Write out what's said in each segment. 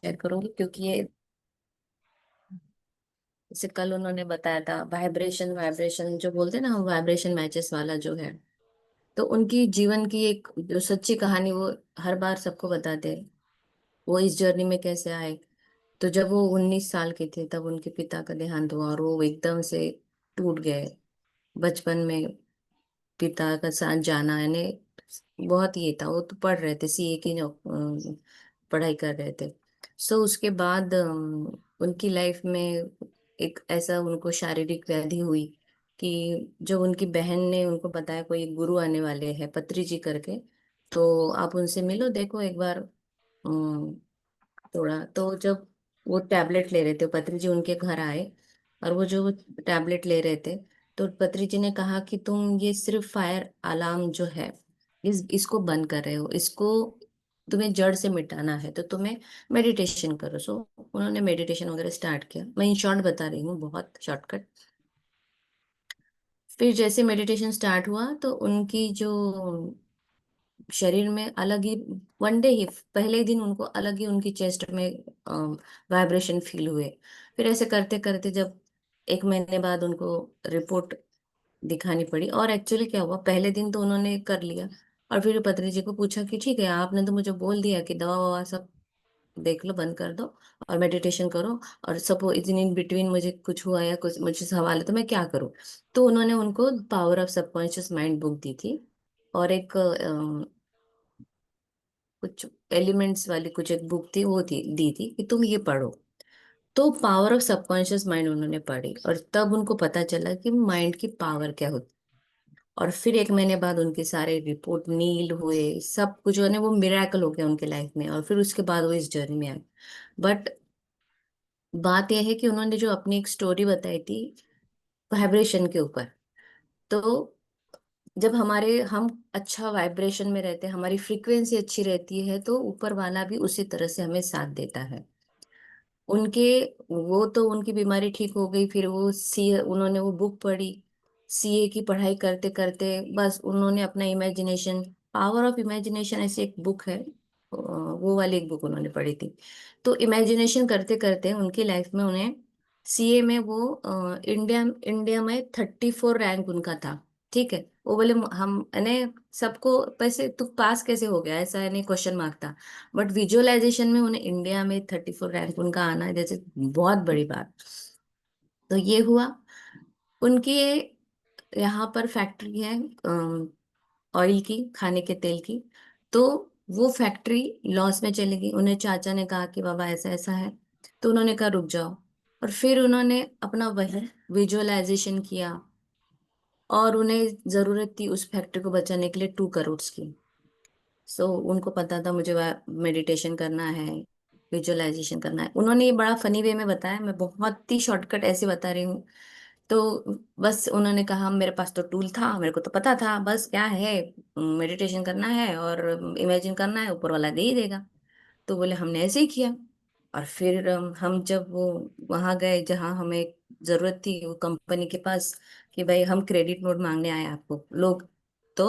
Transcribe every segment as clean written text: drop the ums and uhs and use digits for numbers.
Share करूंगी क्योंकि ये जैसे कल उन्होंने बताया था वाइब्रेशन वाइब्रेशन जो बोलते हैं ना हम, वाइब्रेशन मैचेस वाला जो है। तो उनकी जीवन की एक जो सच्ची कहानी वो हर बार सबको बताते हैं, वो इस जर्नी में कैसे आए। तो जब वो 19 साल के थे तब उनके पिता का देहांत हुआ और वो एकदम से टूट गए। बचपन में पिता का साथ जाना यानी बहुत ये था। वो तो पढ़ रहे थे, सीए की पढ़ाई कर रहे थे। सो उसके बाद उनकी लाइफ में एक ऐसा उनको शारीरिक व्याधि हुई कि जब उनकी बहन ने उनको बताया कोई गुरु आने वाले हैं पत्री जी करके, तो आप उनसे मिलो देखो एक बार। थोड़ा तो जब वो टैबलेट ले रहे थे, पत्री जी उनके घर आए और वो जो टैबलेट ले रहे थे, तो पत्री जी ने कहा कि तुम ये सिर्फ फायर अलार्म जो है इसको बंद कर रहे हो, इसको तुम्हें जड़ से मिटाना है तो तुम्हें मेडिटेशन करो। सो उन्होंने मेडिटेशन वगैरह स्टार्ट किया। मैं इन शॉर्ट बता रही हूँ, बहुत शॉर्टकट। फिर जैसे मेडिटेशन स्टार्ट हुआ तो उनकी जो शरीर में अलग ही, वन डे ही, पहले ही दिन उनको अलग ही उनकी चेस्ट में वाइब्रेशन फील हुए। फिर ऐसे करते करते जब एक महीने बाद उनको रिपोर्ट दिखानी पड़ी। और एक्चुअली क्या हुआ, पहले दिन तो उन्होंने कर लिया और फिर पत्नी जी को पूछा कि ठीक है आपने तो मुझे बोल दिया कि दवा ववा सब देख लो, बंद कर दो और मेडिटेशन करो, और सपोज इन बिटवीन मुझे कुछ हुआ या कुछ मुझे सवाल है तो मैं क्या करूं। तो उन्होंने उनको power of subconscious mind book दी थी और एक कुछ एलिमेंट्स वाली कुछ एक बुक थी, वो थी दी थी कि तुम ये पढ़ो। तो पावर ऑफ सबकॉन्शियस माइंड उन्होंने पढ़ी और तब उनको पता चला कि माइंड की पावर क्या होती। और फिर एक महीने बाद उनके सारे रिपोर्ट नील हुए, सब कुछ होने, वो मिराकल हो गया उनके लाइफ में और फिर उसके बाद वो इस जर्नी में आए। बट बात यह है कि उन्होंने जो अपनी एक स्टोरी बताई थी वाइब्रेशन के ऊपर। तो जब हमारे हम अच्छा वाइब्रेशन में रहते हैं, हमारी फ्रीक्वेंसी अच्छी रहती है, तो ऊपर वाला भी उसी तरह से हमें साथ देता है। उनके वो तो उनकी बीमारी ठीक हो गई, फिर वो सी उन्होंने वो बुक पढ़ी। सीए की पढ़ाई करते करते बस उन्होंने अपना इमेजिनेशन, पावर ऑफ इमेजिनेशन ऐसी एक बुक है, वो वाली एक बुक उन्होंने पढ़ी थी। तो इमेजिनेशन करते करते उनकी लाइफ में उन्हें सीए में वो इंडिया इंडिया में 34 रैंक उनका था। ठीक है। वो बोले हम यानी सबको पैसे तू पास कैसे हो गया, ऐसा यानी क्वेश्चन मार्क था। बट विजुअलाइजेशन में उन्हें इंडिया में 34 रैंक उनका आना है जैसे बहुत बड़ी बात। तो ये हुआ उनकी। यहाँ पर फैक्ट्री है ऑयल की, खाने के तेल की। तो वो फैक्ट्री लॉस में चली गई। उन्हें चाचा ने कहा कि बाबा ऐसा ऐसा है। तो उन्होंने कहा रुक जाओ। और फिर उन्होंने अपना वही विजुअलाइजेशन किया और उन्हें जरूरत थी उस फैक्ट्री को बचाने के लिए 2 करोड़ की। सो उनको पता था मुझे मेडिटेशन करना है, विजुअलाइजेशन करना है। उन्होंने ये बड़ा फनी वे में बताया, मैं बहुत ही शॉर्टकट ऐसे बता रही हूँ। तो बस उन्होंने कहा मेरे पास तो टूल था, मेरे को तो पता था, बस क्या है मेडिटेशन करना है और इमेजिन करना है, ऊपर वाला दे ही देगा। तो बोले हमने ऐसे ही किया। और फिर हम जब वो वहां गए जहाँ हमें जरूरत थी वो कंपनी के पास, कि भाई हम क्रेडिट नोट मांगने आए आपको लोग। तो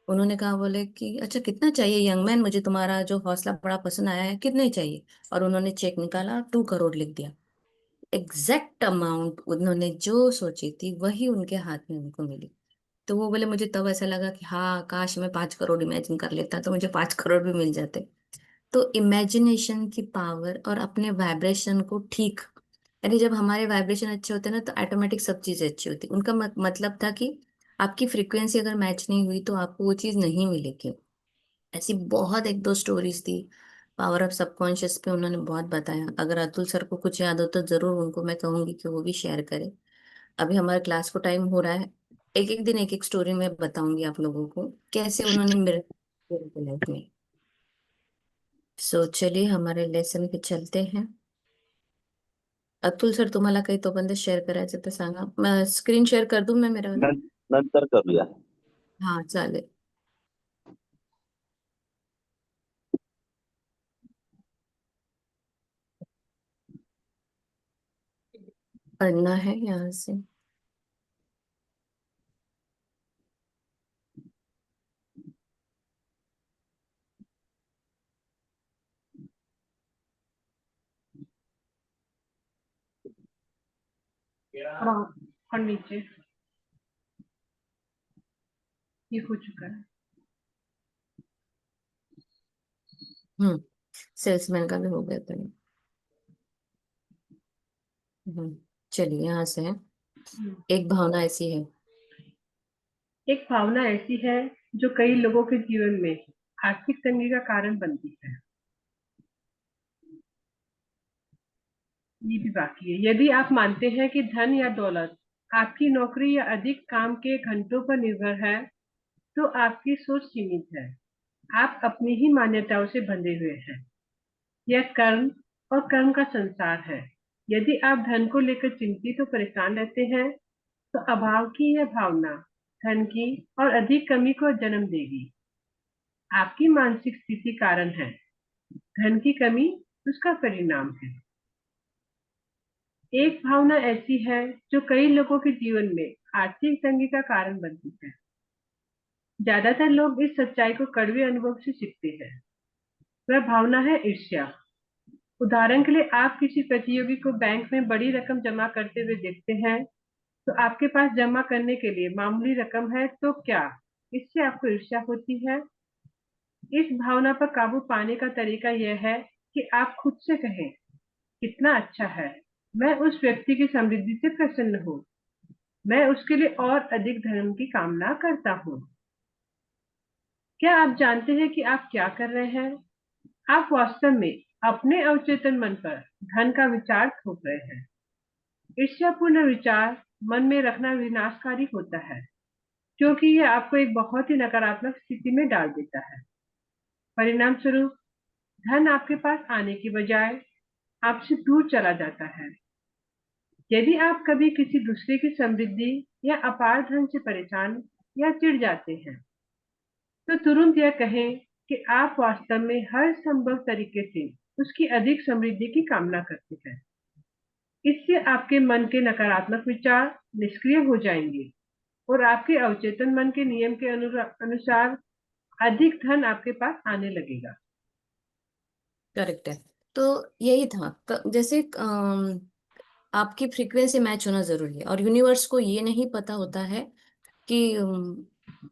उन्होंने कहा, बोले कि अच्छा कितना चाहिए यंग मैन, मुझे तुम्हारा जो हौसला बड़ा पसंद आया है, कितने चाहिए। और उन्होंने चेक निकाला, 2 करोड़ लिख दिया। एग्जैक्ट अमाउंट उन्होंने जो सोची थी वही उनके हाथ में उनको मिली। तो वो बोले मुझे तब ऐसा लगा कि हाँ काश मैं 5 करोड़ इमेजिन कर लेता तो मुझे 5 करोड़ भी मिल जाते। तो इमेजिनेशन की पावर और अपने वाइब्रेशन को ठीक, यानी जब हमारे वाइब्रेशन अच्छे होते हैं ना तो ऑटोमेटिक सब चीजें अच्छी होती। उनका मतलब था कि आपकी फ्रीक्वेंसी अगर मैच नहीं हुई तो आपको वो चीज नहीं मिलेगी। ऐसी बहुत एक दो स्टोरीज थी। पावर ऑफ सबकॉन्शियस पे उन्होंने बहुत बताया। अगर अतुल सर को कुछ याद हो तो जरूर उनको मैं कहूंगी कि वो भी शेयर करें। अभी हमारे क्लास को टाइम हो रहा है। एक एक दिन एक एक स्टोरी मैं बताऊंगी आप लोगों को कैसे उन्होंने मेरे लाइफ में। सो चलिए हमारे लेसन पे चलते हैं। अतुल सर तुम्हाला काही तोपर्यंत शेअर करायचं तर सांगा, मैं स्क्रीन शेअर कर दूं मैं मेरा वाला? नंतर करूया. हाँ चालेल। पढ़ना है यहाँ से। और नीचे ये हो चुका है। हम्म। सेल्समैन का भी हो गया था। चलिए यहाँ से है। एक भावना ऐसी है। एक भावना ऐसी है जो कई लोगों के जीवन में आर्थिक तंगी का कारण बनती है। ये भी बाकी है। यदि आप मानते हैं कि धन या दौलत आपकी नौकरी या अधिक काम के घंटों पर निर्भर है, तो आपकी सोच सीमित है। आप अपनी ही मान्यताओं से बंधे हुए हैं। यह कर्म और कर्म का संसार है। यदि आप धन को लेकर चिंतित और परेशान रहते हैं, तो अभाव की यह भावना धन की और अधिक कमी को जन्म देगी। आपकी मानसिक स्थिति कारण है, धन की कमी उसका परिणाम है। एक भावना ऐसी है जो कई लोगों के जीवन में आर्थिक तंगी का कारण बनती है। ज्यादातर लोग इस सच्चाई को कड़वे अनुभव से सीखते हैं। वह भावना है ईर्ष्या। उदाहरण के लिए आप किसी प्रतियोगी को बैंक में बड़ी रकम जमा करते हुए देखते हैं, तो आपके पास जमा करने के लिए मामूली रकम है, तो क्या इससे आपको ईर्ष्या होती है? इस भावना पर काबू पाने का तरीका यह है कि आप खुद से कहें, कितना अच्छा है, मैं उस व्यक्ति की समृद्धि से प्रसन्न हूँ, मैं उसके लिए और अधिक धर्म की कामना करता हूँ। क्या आप जानते हैं कि आप क्या कर रहे हैं? आप वास्तव में अपने अवचेतन मन पर धन का विचार थोप रहे हैं। ईर्ष्यापूर्ण विचार मन में रखना विनाशकारी होता है, क्योंकि यह आपको एक बहुत ही नकारात्मक स्थिति में डाल देता है। परिणाम स्वरूप धन आपके पास आने की बजाय आपसे दूर चला जाता है। यदि आप कभी किसी दूसरे की समृद्धि या अपार धन से परेशान या चिढ़ जाते हैं, तो तुरंत यह कहें कि आप वास्तव में हर संभव तरीके से उसकी अधिक समृद्धि की कामना करते हैं। इससे आपके मन के नकारात्मक विचार निष्क्रिय हो जाएंगे और आपके अवचेतन मन के नियम के अनुसार अधिक धन आपके पास आने लगेगा। करेक्ट है। तो यही था जैसे आपकी फ्रीक्वेंसी मैच होना जरूरी है, और यूनिवर्स को ये नहीं पता होता है कि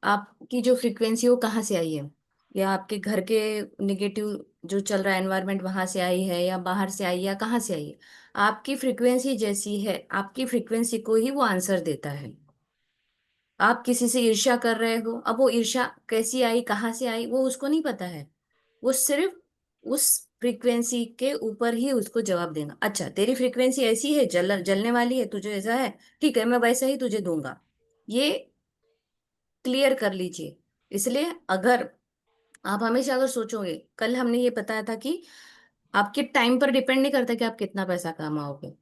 आपकी जो फ्रीक्वेंसी वो कहाँ से आई है, या आपके घर के निगेटिव जो चल रहा है एनवायरनमेंट वहां से आई है, या बाहर से आई है, या कहाँ से आई है। आपकी फ्रीक्वेंसी जैसी है, आपकी फ्रीक्वेंसी को ही वो आंसर देता है। आप किसी से ईर्ष्या कर रहे हो, अब वो ईर्ष्या कैसी आई, कहाँ से आई, वो उसको नहीं पता है। वो सिर्फ उस फ्रीक्वेंसी के ऊपर ही उसको जवाब देगा। अच्छा, तेरी फ्रीक्वेंसी ऐसी है, जलने वाली है, तुझे ऐसा है, ठीक है, मैं वैसा ही तुझे दूंगा। ये क्लियर कर लीजिए। इसलिए अगर आप हमेशा अगर सोचोगे, कल हमने ये बताया था कि आपके टाइम पर डिपेंड नहीं करता कि आप कितना पैसा कमाओगे।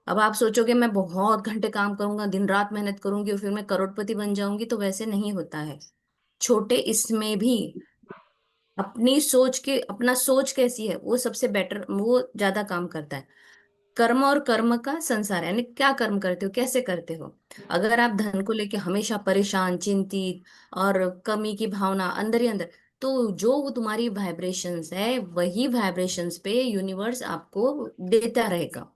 अब आप सोचोगे मैं बहुत घंटे काम करूंगा, दिन रात मेहनत करूंगी और फिर मैं करोड़पति बन जाऊंगी, तो वैसे नहीं होता है। छोटे इसमें भी अपनी सोच के, अपना सोच कैसी है वो सबसे बेटर, वो ज्यादा काम करता है। कर्म और कर्म का संसार है, यानी क्या कर्म करते हो, कैसे करते हो। अगर आप धन को लेके हमेशा परेशान, चिंतित और कमी की भावना अंदर ही अंदर, तो जो वो तुम्हारी वाइब्रेशंस है, वही वाइब्रेशंस पे यूनिवर्स आपको देता रहेगा।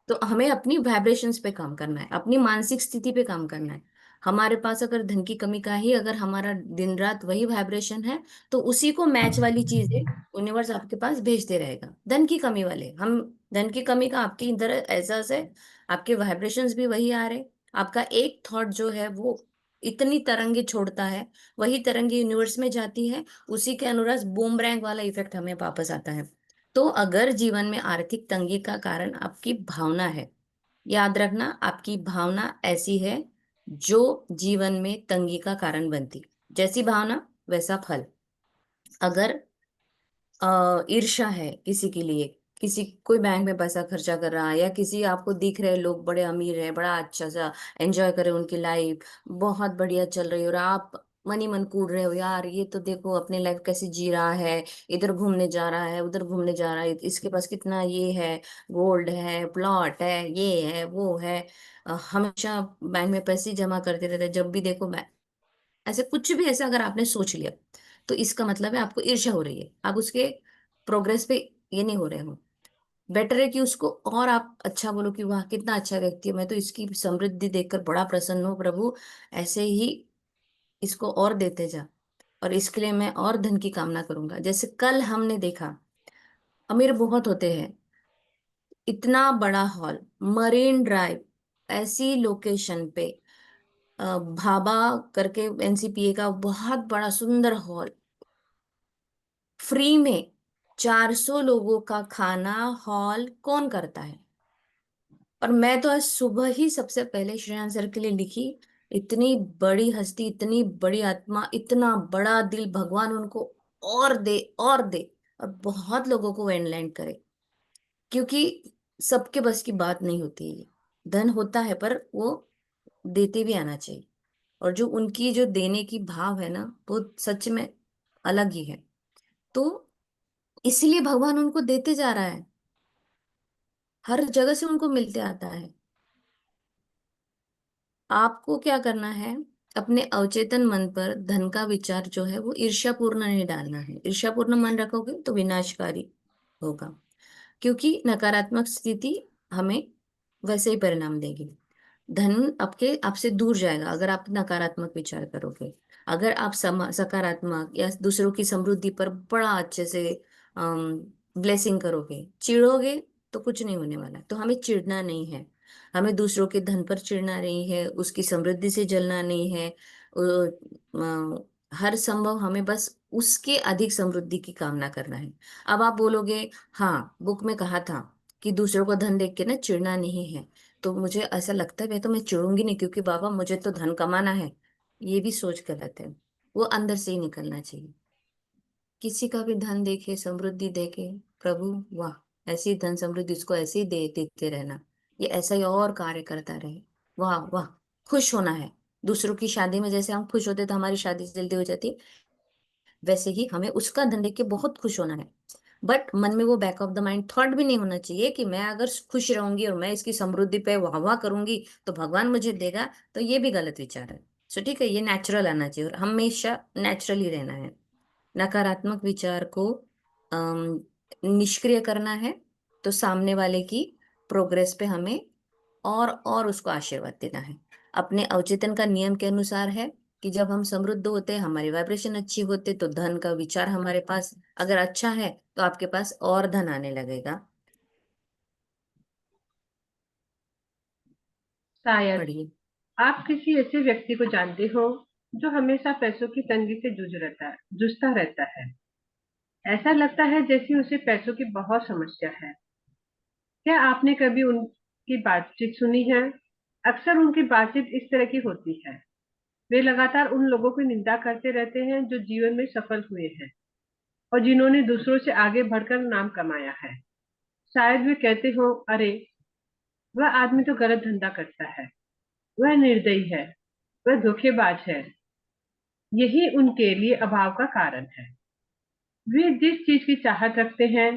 तो हमें अपनी वाइब्रेशंस पे काम करना है, अपनी मानसिक स्थिति पे काम करना है। हमारे पास अगर धन की कमी का ही, अगर हमारा दिन रात वही वाइब्रेशन है, तो उसी को मैच वाली चीजें यूनिवर्स आपके पास भेजते रहेगा। धन की कमी वाले हम, धन की कमी का आपकी इधर एहसास है, आपके वाइब्रेशंस भी वही आ रहे। आपका एक थॉट जो है वो इतनी तरंगे छोड़ता है, वही तरंगे यूनिवर्स में जाती है, उसी के अनुसार बूमरैंग वाला इफेक्ट हमें वापस आता है। तो अगर जीवन में आर्थिक तंगी का कारण आपकी भावना है, याद रखना, आपकी भावना ऐसी है जो जीवन में तंगी का कारण बनती। जैसी भावना वैसा फल। अगर ईर्ष्या है किसी के लिए, किसी कोई बैंक में पैसा खर्चा कर रहा है, या किसी आपको दिख रहे लोग बड़े अमीर हैं, बड़ा अच्छा सा एंजॉय कर रहे हो, उनकी लाइफ बहुत बढ़िया चल रही है, और आप मन ही मन कूद रहे हो, यार ये तो देखो अपनी लाइफ कैसे जी रहा है, इधर घूमने जा रहा है, उधर घूमने जा रहा है, इसके पास कितना ये है, गोल्ड है, प्लॉट है, ये है, वो है, हमेशा बैंक में पैसे ही जमा करते रहते हैं, जब भी देखो बैंक। ऐसे कुछ भी ऐसा अगर आपने सोच लिया, तो इसका मतलब है आपको ईर्ष्या हो रही है, आप उसके प्रोग्रेस पे ये नहीं हो रहे हो। बेटर है कि उसको और आप अच्छा बोलो कि वाह कितना अच्छा व्यक्ति है, मैं तो इसकी समृद्धि देखकर बड़ा प्रसन्न हूँ प्रभु, ऐसे ही इसको और देते जा, और इसके लिए मैं और धन की कामना करूंगा। जैसे कल हमने देखा, अमीर बहुत होते हैं, इतना बड़ा हॉल, मरीन ड्राइव, ऐसी लोकेशन पे, भाभा करके एनसीपीए का बहुत बड़ा सुंदर हॉल, फ्री में 400 लोगों का खाना, हॉल कौन करता है? और मैं तो आज सुबह ही सबसे पहले श्रेयांश सर के लिए लिखी, इतनी बड़ी हस्ती, इतनी बड़ी आत्मा, इतना बड़ा दिल, भगवान उनको और दे और दे, और बहुत लोगों को एनलाइन करे, क्योंकि सबके बस की बात नहीं होती है ये। धन होता है पर वो देते भी आना चाहिए, और जो उनकी जो देने की भाव है ना, वो सच में अलग ही है। तो इसलिए भगवान उनको देते जा रहा है, हर जगह से उनको मिलते आता है। आपको क्या करना है, अपने अवचेतन मन पर धन का विचार जो है वो ईर्ष्यापूर्ण नहीं डालना है। ईर्ष्यापूर्ण मन रखोगे तो विनाशकारी होगा, क्योंकि नकारात्मक स्थिति हमें वैसे ही परिणाम देगी। धन आपके आपसे दूर जाएगा अगर आप नकारात्मक विचार करोगे। अगर आप सकारात्मक या दूसरों की समृद्धि पर बड़ा अच्छे से ब्लेसिंग करोगे, चिढ़ोगे तो कुछ नहीं होने वाला। तो हमें चिढ़ना नहीं है, हमें दूसरों के धन पर चिढ़ना नहीं है, उसकी समृद्धि से जलना नहीं है। हर संभव हमें बस उसके अधिक समृद्धि की कामना करना है। अब आप बोलोगे, हाँ बुक में कहा था कि दूसरों को धन देख के ना चिढ़ना नहीं है, तो मुझे ऐसा लगता है मैं तो मैं चिढ़ूंगी नहीं, क्योंकि बाबा मुझे तो धन कमाना है। ये भी सोच गलत है, वो अंदर से ही निकलना चाहिए। किसी का भी धन देखे, समृद्धि देखे, प्रभु वाह ऐसी धन समृद्धि इसको ऐसे ही दे देते रहना, ये ऐसा ही और कार्य करता रहे, वाह वाह। खुश होना है, दूसरों की शादी में जैसे हम खुश होते तो हमारी शादी जल्दी हो जाती, वैसे ही हमें उसका धन देख के बहुत खुश होना है। बट मन में वो back of the mind thought भी नहीं होना चाहिए कि मैं अगर खुश रहूंगी और मैं इसकी समृद्धि पे वाह वाह करूंगी तो भगवान मुझे देगा, तो ये भी गलत विचार है। सो ठीक है, ये नेचुरल आना चाहिए और हमेशा नेचुरल ही रहना है। नकारात्मक विचार को अम, निष्क्रिय करना है, तो सामने वाले की प्रोग्रेस पे हमें और उसको आशीर्वाद देना है। अपने अवचेतन का नियम के अनुसार है कि जब हम समृद्ध होते हैं, हमारी वाइब्रेशन अच्छी होते, तो धन का विचार हमारे पास अगर अच्छा है तो आपके पास और धन आने लगेगा। शायद पढ़िए। आप किसी ऐसे व्यक्ति को जानते हो जो हमेशा पैसों की तंगी से जूझता रहता है। ऐसा लगता है जैसे उसे पैसों की बहुत समस्या है। क्या आपने कभी उनकी बातचीत सुनी है? अक्सर उनकी बातचीत इस तरह की होती है। वे लगातार उन लोगों की निंदा करते रहते हैं जो जीवन में सफल हुए हैं और जिन्होंने दूसरों से आगे बढ़कर नाम कमाया है। शायद वे कहते हो, अरे वह आदमी तो गलत धंधा करता है, वह निर्दयी है, वह धोखेबाज है। यही उनके लिए अभाव का कारण है। वे जिस चीज की चाहत रखते हैं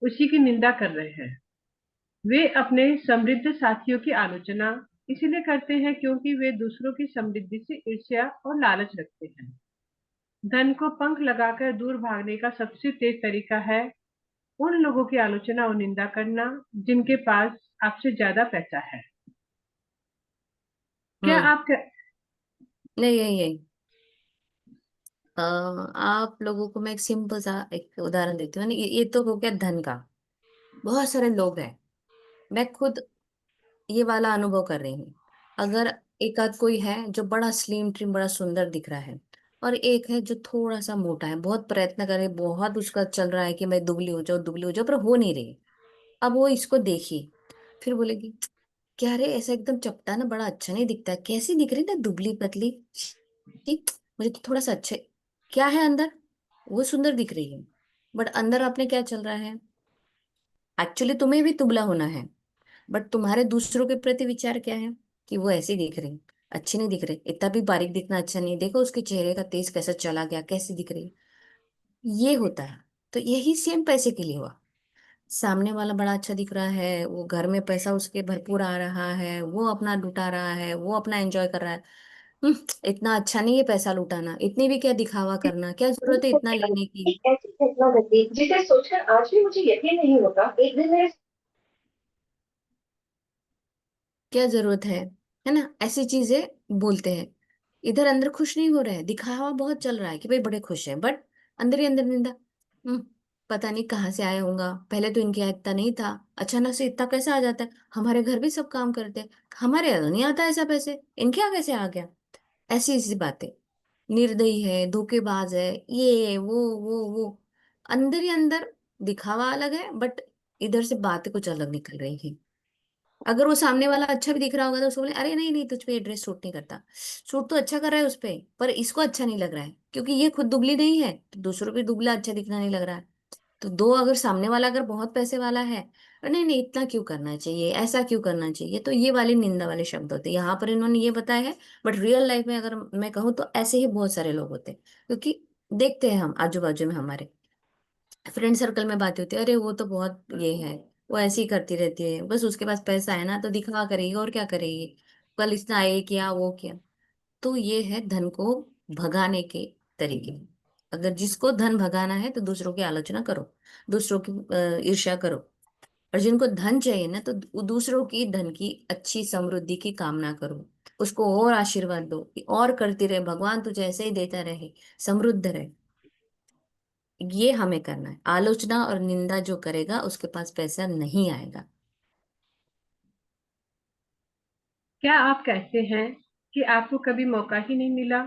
उसी की निंदा कर रहे हैं। वे अपने समृद्ध साथियों की आलोचना इसलिए करते हैं क्योंकि वे दूसरों की समृद्धि से ईर्ष्या और लालच रखते हैं। धन को पंख लगाकर दूर भागने का सबसे तेज तरीका है उन लोगों की आलोचना और निंदा करना जिनके पास आपसे ज्यादा पैसा है। क्या हम्म। आप नहीं, यही यही आप लोगों को मैं एक सिंपल सा एक उदाहरण देती हूँ ना, ये तो हो गया धन का। बहुत सारे लोग हैं, मैं खुद ये वाला अनुभव कर रही हूँ। अगर एक आध कोई है जो बड़ा स्लिम ट्रिम बड़ा सुंदर दिख रहा है, और एक है जो थोड़ा सा मोटा है, बहुत प्रयत्न करे, बहुत उसका चल रहा है कि मैं दुबली हो जाऊं दुबली हो जाऊं, पर हो नहीं रही। अब वो इसको देखी, फिर बोलेगी, क्या रे ऐसा एकदम चपटा ना बड़ा अच्छा नहीं दिखता है, कैसी दिख रही ना दुबली पतली, ठीक, मुझे तो थोड़ा सा अच्छा क्या है अंदर, वो सुंदर दिख रही है, बट अंदर आपने क्या चल रहा है? एक्चुअली तुम्हें भी दुबला होना है, बट तुम्हारे दूसरों के प्रति विचार क्या है कि वो ऐसी दिख रही, अच्छी नहीं दिख रही, इतना भी बारीक दिखना अच्छा नहीं, देखो उसके चेहरे का तेज कैसा चला गया, कैसी दिख रही। ये होता है। तो यही सेम पैसे के लिए हुआ। सामने वाला बड़ा अच्छा दिख रहा है, वो घर में पैसा उसके भरपूर आ रहा है, वो अपना लुटा रहा है, वो अपना एंजॉय कर रहा है, इतना अच्छा नहीं है पैसा लुटाना, इतनी भी क्या दिखावा करना, क्या जरूरत है इतना लेने की। एक ऐसी घटना घटी जिसे सोचकर आज भी मुझे यकीन नहीं होता। एक दिन मेरे क्या जरूरत है ना, ऐसी चीजें बोलते हैं। इधर अंदर खुश नहीं हो रहा है, दिखावा बहुत चल रहा है कि भाई बड़े खुश हैं, बट अंदर ही अंदर निंदा। हम्म पता नहीं कहाँ से आया होगा, पहले तो इनके यहाँ इतना नहीं था, अचानक से इतना कैसे आ जाता है, हमारे घर भी सब काम करते हैं, हमारे यहाँ तो नहीं आता ऐसा पैसे, इनके यहाँ कैसे आ गया। ऐसी ऐसी बातें, निर्दयी है, धोखेबाज है, ये वो अंदर ही अंदर दिखावा अलग है, बट इधर से बातें कुछ अलग निकल रही है। अगर वो सामने वाला अच्छा भी दिख रहा होगा तो उसको बोले अरे नहीं नहीं, तुझ पे ये ड्रेस सूट नहीं करता। सूट तो अच्छा कर रहा है उस पे, पर इसको अच्छा नहीं लग रहा है, क्योंकि ये खुद दुबली नहीं है तो दूसरों पे दुबला अच्छा दिखना नहीं लग रहा है। तो दो, अगर सामने वाला अगर बहुत पैसे वाला है, नहीं नहीं इतना क्यों करना चाहिए, ऐसा क्यों करना चाहिए, तो ये वाले निंदा वाले शब्द होते हैं यहाँ पर, इन्होंने ये बताया है। बट रियल लाइफ में अगर मैं कहूँ तो ऐसे ही बहुत सारे लोग होते हैं, क्योंकि देखते हैं हम आजू बाजू में हमारे फ्रेंड सर्कल में बातें होती है, अरे वो तो बहुत ये है, वो ऐसे ही करती रहती है, बस उसके पास पैसा है ना तो दिखा करेगी और क्या करेगी, कल इसने ये किया वो किया। तो ये है धन को भगाने के तरीके। अगर जिसको धन भगाना है तो दूसरों की आलोचना करो, दूसरों की ईर्ष्या करो। और जिनको धन चाहिए ना तो दूसरों की धन की अच्छी समृद्धि की कामना करो, उसको और आशीर्वाद दो कि और करती रहे, भगवान तुझे ऐसे ही देता रहे, समृद्ध रहे। ये हमें करना है, आलोचना और निंदा जो करेगा उसके पास पैसा नहीं आएगा। क्या आप कहते हैं कि आपको कभी मौका ही नहीं मिला?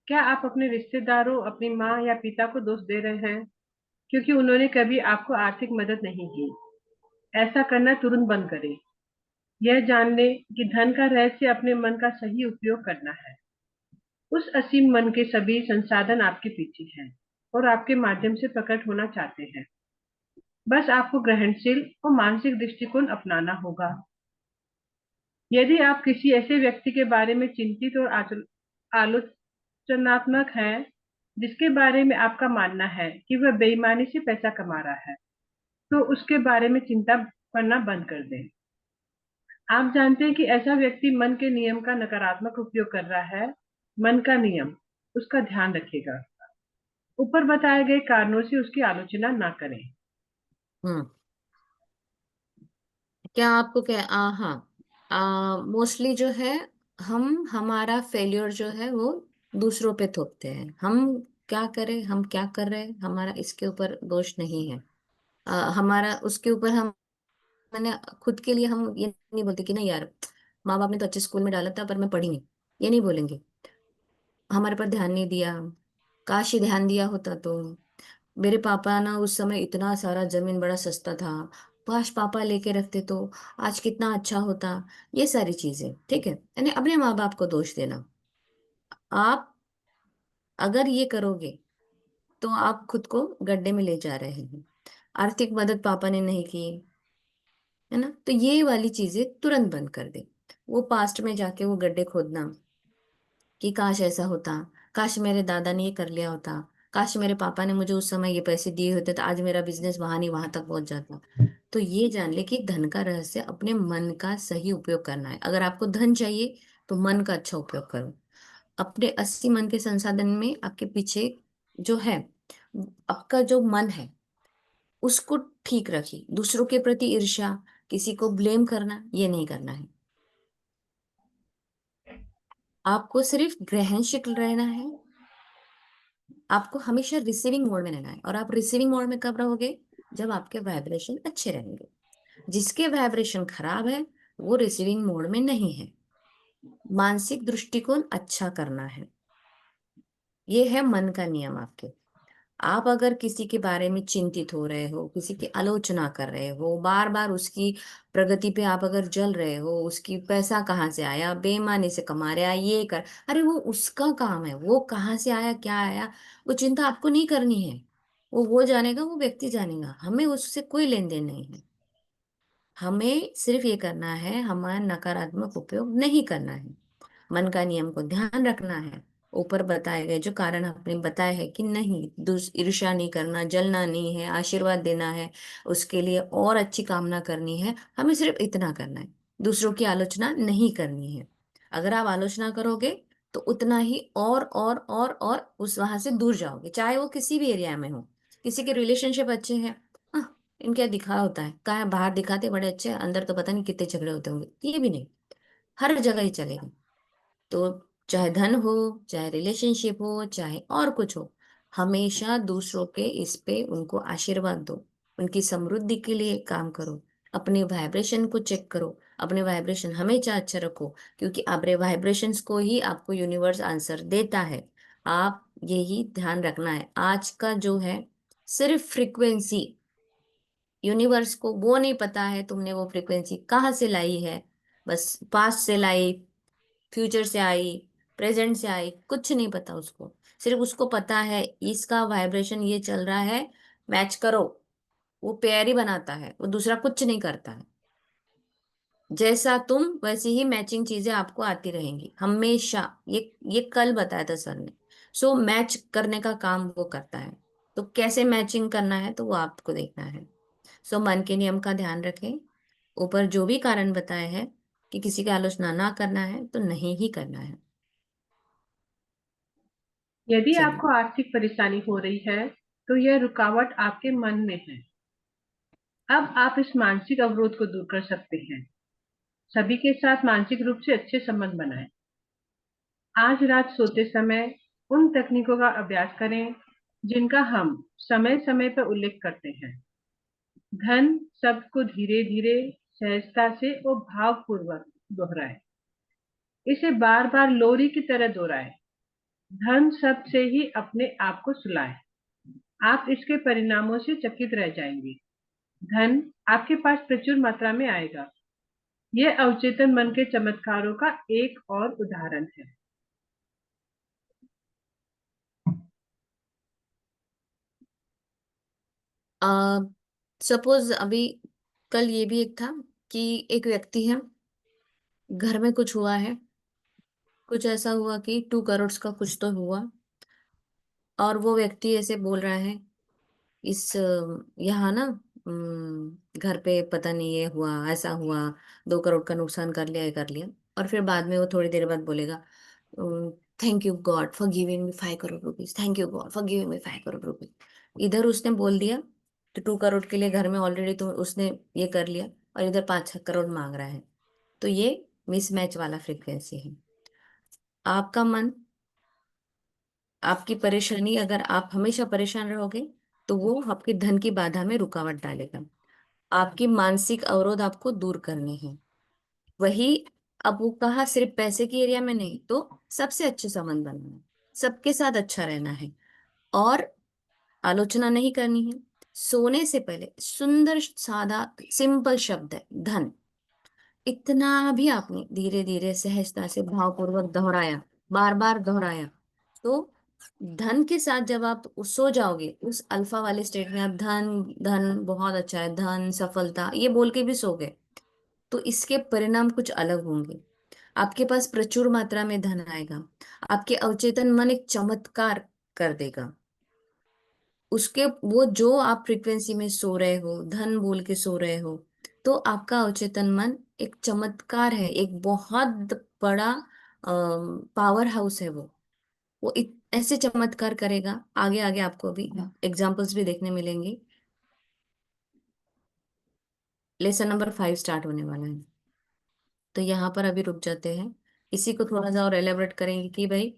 क्या आप अपने रिश्तेदारों, अपनी माँ या पिता को दोष दे रहे हैं क्योंकि उन्होंने कभी आपको आर्थिक मदद नहीं की? ऐसा करना तुरंत बंद करें। यह जान लें कि धन का रहस्य अपने मन का सही उपयोग करना है। उस असीम मन के सभी संसाधन आपके पीछे हैं और आपके माध्यम से प्रकट होना चाहते हैं। बस आपको ग्रहणशील और मानसिक दृष्टिकोण अपनाना होगा। यदि आप किसी ऐसे व्यक्ति के बारे में चिंतित और आलोचनात्मक हैं जिसके बारे में आपका मानना है कि वह बेईमानी से पैसा कमा रहा है, तो उसके बारे में चिंता करना बंद कर दें। आप जानते हैं कि ऐसा व्यक्ति मन के नियम का नकारात्मक उपयोग कर रहा है। मन का नियम उसका ध्यान रखेगा। ऊपर बताए गए कारणों से उसकी आलोचना ना करें। हम्म क्या आपको क्या हाँ, मोस्टली जो है, हम हमारा फेल्योर जो है वो दूसरों पे थोपते हैं। हम क्या करें, हम क्या कर रहे हैं, हमारा इसके ऊपर दोष नहीं है। हमारा उसके ऊपर हम, मैंने खुद के लिए हम ये नहीं बोलते कि नहीं यार, माँ बाप ने तो अच्छे स्कूल में डाला था पर मैं पढ़ी नहीं, ये नहीं बोलेंगे। हमारे पर ध्यान नहीं दिया, काश ही ध्यान दिया होता तो। मेरे पापा ना उस समय इतना सारा जमीन बड़ा सस्ता था, काश पापा लेके रखते तो आज कितना अच्छा होता। ये सारी चीजें ठीक है, यानी अपने माँ बाप को दोष देना। आप अगर ये करोगे तो आप खुद को गड्ढे में ले जा रहे हैं। आर्थिक मदद पापा ने नहीं की, है ना, तो ये वाली चीजें तुरंत बंद कर दे। वो पास्ट में जाके वो गड्ढे खोदना कि काश ऐसा होता, काश मेरे दादा ने ये कर लिया होता, काश मेरे पापा ने मुझे उस समय ये पैसे दिए होते तो आज मेरा बिजनेस वहां नहीं वहां तक पहुंच जाता। तो ये जान ले कि धन का रहस्य अपने मन का सही उपयोग करना है। अगर आपको धन चाहिए तो मन का अच्छा उपयोग करो, अपने 80 मन के संसाधन में आपके पीछे जो है, आपका जो मन है उसको ठीक रखिए। दूसरों के प्रति ईर्ष्या, किसी को ब्लेम करना, ये नहीं करना है। आपको सिर्फ ग्रहणशील रहना है, आपको हमेशा रिसीविंग मोड में रहना है। और आप रिसीविंग मोड में कब रहोगे, जब आपके वाइब्रेशन अच्छे रहेंगे। जिसके वाइब्रेशन खराब है वो रिसीविंग मोड में नहीं है। मानसिक दृष्टिकोण अच्छा करना है, ये है मन का नियम आपके। आप अगर किसी के बारे में चिंतित हो रहे हो, किसी की आलोचना कर रहे हो, बार बार उसकी प्रगति पे आप अगर जल रहे हो, उसकी पैसा कहाँ से आया, बेईमानी से कमा रहा है, ये कर, अरे वो उसका काम है, वो कहाँ से आया क्या आया, वो चिंता आपको नहीं करनी है। वो जानेगा, वो व्यक्ति जानेगा, हमें उससे कोई लेन देन नहीं है। हमें सिर्फ ये करना है, हमारा नकारात्मक उपयोग नहीं करना है, मन का नियम को ध्यान रखना है। ऊपर बताए गए जो कारण आपने बताए हैं कि नहीं, ईर्ष्या नहीं करना, जलना नहीं है, आशीर्वाद देना है, उसके लिए और अच्छी कामना करनी है, हमें सिर्फ इतना करना है। दूसरों की आलोचना नहीं करनी है। अगर आप आलोचना करोगे तो उतना ही और उस वहां से दूर जाओगे, चाहे वो किसी भी एरिया में हो। किसी के रिलेशनशिप अच्छे हैं, इनका दिखा होता है, कहा बाहर दिखाते बड़े अच्छे हैं, अंदर तो पता नहीं कितने झगड़े होते होंगे, ये भी नहीं, हर जगह ही चलेगा। तो चाहे धन हो, चाहे रिलेशनशिप हो, चाहे और कुछ हो, हमेशा दूसरों के इस पे उनको आशीर्वाद दो, उनकी समृद्धि के लिए काम करो, अपने वाइब्रेशन को चेक करो, अपने वाइब्रेशन हमेशा अच्छा रखो, क्योंकि अपने वाइब्रेशंस को ही आपको यूनिवर्स आंसर देता है। आप यही ध्यान रखना है, आज का जो है सिर्फ फ्रीक्वेंसी, यूनिवर्स को वो नहीं पता है तुमने वो फ्रीक्वेंसी कहाँ से लाई है, बस पास्ट से लाई, फ्यूचर से आई, प्रेजेंट से आई, कुछ नहीं पता उसको। सिर्फ उसको पता है इसका वाइब्रेशन ये चल रहा है, मैच करो। वो पेयर ही बनाता है, वो दूसरा कुछ नहीं करता है। जैसा तुम वैसी ही मैचिंग चीजें आपको आती रहेंगी हमेशा। ये कल बताया था सर ने। सो मैच करने का काम वो करता है। तो कैसे मैचिंग करना है तो वो आपको देखना है। सो मन के नियम का ध्यान रखें। ऊपर जो भी कारण बताए हैं कि किसी की आलोचना ना करना है तो नहीं ही करना है। यदि चलिए। आपको आर्थिक परेशानी हो रही है, तो यह रुकावट आपके मन में है। अब आप इस मानसिक अवरोध को दूर कर सकते हैं। सभी के साथ मानसिक रूप से अच्छे संबंध बनाएं। आज रात सोते समय उन तकनीकों का अभ्यास करें जिनका हम समय समय पर उल्लेख करते हैं। धन शब्द को धीरे धीरे, सहजता से और भावपूर्वक दोहराएं। इसे बार बार लोरी की तरह दोहराएं। धन शब्द से ही अपने आप को सुलाएं। आप इसके परिणामों से चकित रह जाएंगे। धन आपके पास प्रचुर मात्रा में आएगा। यह अवचेतन मन के चमत्कारों का एक और उदाहरण है। आ सपोज अभी कल ये भी एक था कि एक व्यक्ति है, घर में कुछ हुआ है, कुछ ऐसा हुआ कि 2 करोड़ का कुछ तो हुआ, और वो व्यक्ति ऐसे बोल रहा है इस यहाँ ना, घर पे पता नहीं ये हुआ ऐसा हुआ, 2 करोड़ का नुकसान कर लिया, ये कर लिया। और फिर बाद में वो थोड़ी देर बाद बोलेगा, thank you God for giving me 5 crore rupees, thank you God for giving me 5 crore rupees. इधर उसने बोल दिया तो 2 करोड़ के लिए घर में ऑलरेडी तो उसने ये कर लिया, और इधर 5 करोड़ मांग रहा है। तो ये मिसमैच वाला फ्रीक्वेंसी है। आपका मन, आपकी परेशानी, अगर आप हमेशा परेशान रहोगे तो वो आपके धन की बाधा में रुकावट डालेगा। आपकी मानसिक अवरोध आपको दूर करने हैं। वही, अब वो कहा सिर्फ पैसे की एरिया में नहीं, तो सबसे अच्छे संबंध बनाना है, सबके साथ अच्छा रहना है, और आलोचना नहीं करनी है। सोने से पहले सुंदर सादा सिंपल शब्द है धन, इतना भी आपने धीरे धीरे सहजता से भावपूर्वक दोहराया, बार बार दोहराया, तो धन के साथ जब आप सो जाओगे उस अल्फा वाले स्टेट में, आप धन धन बहुत अच्छा है, धन सफलता ये बोल के भी सो गए, तो इसके परिणाम कुछ अलग होंगे। आपके पास प्रचुर मात्रा में धन आएगा। आपके अवचेतन मन एक चमत्कार कर देगा। उसके वो जो आप फ्रीक्वेंसी में सो रहे हो, धन बोल के सो रहे हो, तो आपका अवचेतन मन एक चमत्कार है, एक बहुत बड़ा पावर हाउस है वो ऐसे चमत्कार करेगा। आगे आगे आपको भी एग्जाम्पल्स भी देखने मिलेंगे। लेसन नंबर 5 स्टार्ट होने वाला है, तो यहाँ पर अभी रुक जाते हैं। इसी को थोड़ा सा और एलेबरेट करेंगे कि भाई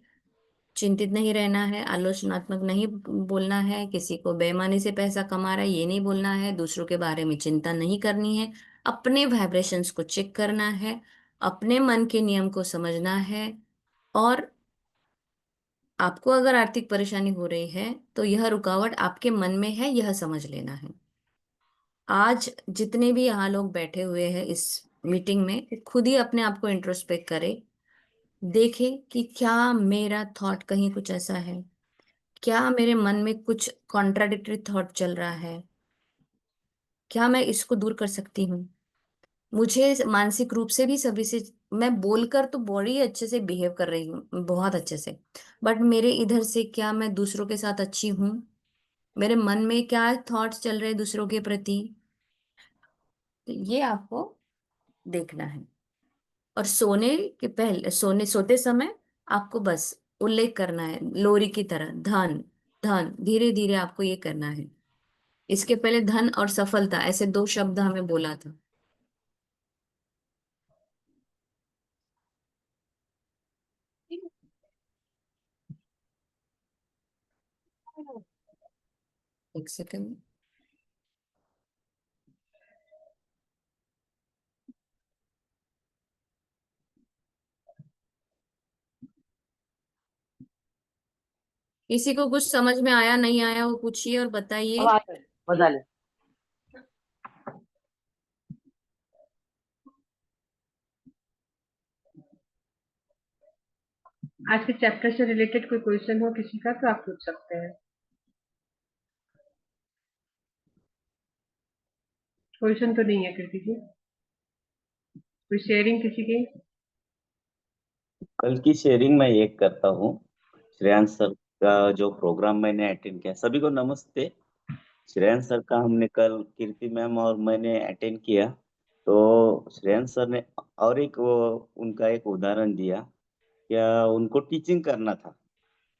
चिंतित नहीं रहना है, आलोचनात्मक नहीं बोलना है, किसी को बेईमानी से पैसा कमा रहा है ये नहीं बोलना है, दूसरों के बारे में चिंता नहीं करनी है, अपने वाइब्रेशंस को चेक करना है, अपने मन के नियम को समझना है। और आपको अगर आर्थिक परेशानी हो रही है तो यह रुकावट आपके मन में है, यह समझ लेना है। आज जितने भी यहाँ लोग बैठे हुए हैं इस मीटिंग में, वो खुद ही अपने आप को इंट्रोस्पेक्ट करे, देखे कि क्या मेरा थॉट कहीं कुछ ऐसा है, क्या मेरे मन में कुछ कॉन्ट्राडिक्टरी थॉट चल रहा है, क्या मैं इसको दूर कर सकती हूँ। मुझे मानसिक रूप से भी सभी से, मैं बोलकर तो बड़ी अच्छे से बिहेव कर रही हूँ, बहुत अच्छे से, बट मेरे इधर से क्या मैं दूसरों के साथ अच्छी हूँ, मेरे मन में क्या थॉट्स चल रहे हैं दूसरों के प्रति, तो ये आपको देखना है। और सोने के पहले, सोते समय आपको बस उल्लेख करना है लोरी की तरह, धन धन, धीरे धीरे आपको ये करना है। इसके पहले धन और सफलता ऐसे दो शब्द हमें बोला था। एक सेकंड। किसी को कुछ समझ में आया नहीं आया वो पूछिए और अब बताइए। आ गए, बता ले। आज के चैप्टर से रिलेटेड कोई क्वेश्चन हो किसी का तो आप पूछ सकते हैं। क्वेश्चन तो नहीं है कृति जी? कोई शेयरिंग किसी की? कल की शेयरिंग मैं एक करता हूँ। श्रेयांश सर का जो प्रोग्राम मैंने अटेंड किया, सभी को नमस्ते। श्रेयांश सर का हमने कल कीर्ति मैम और मैंने अटेंड किया। तो श्रेयांश सर ने और एक उनका एक उदाहरण दिया, क्या उनको टीचिंग करना था।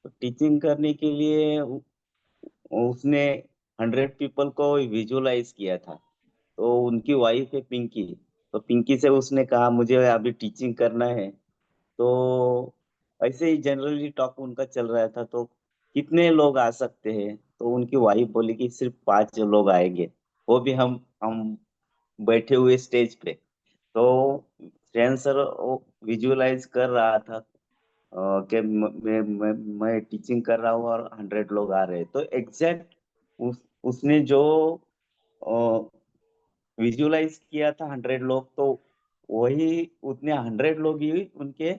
तो टीचिंग करने के लिए उसने 100 पीपल को विजुअलाइज किया था। तो उनकी वाइफ है पिंकी। तो पिंकी से उसने कहा मुझे अभी टीचिंग करना है। तो ऐसे ही जनरली टॉक उनका चल रहा था। तो कितने लोग आ सकते हैं, तो उनकी वाइफ बोली कि सिर्फ 5 लोग आएंगे, वो भी हम बैठे हुए स्टेज पे। तो श्रेयन सर विजुअलाइज कर रहा था कि मैं टीचिंग कर रहा हूँ और 100 लोग आ रहे हैं। तो एग्जैक्ट उसने जो विजुअलाइज किया था 100 लोग, तो वही उतने 100 लोग ही उनके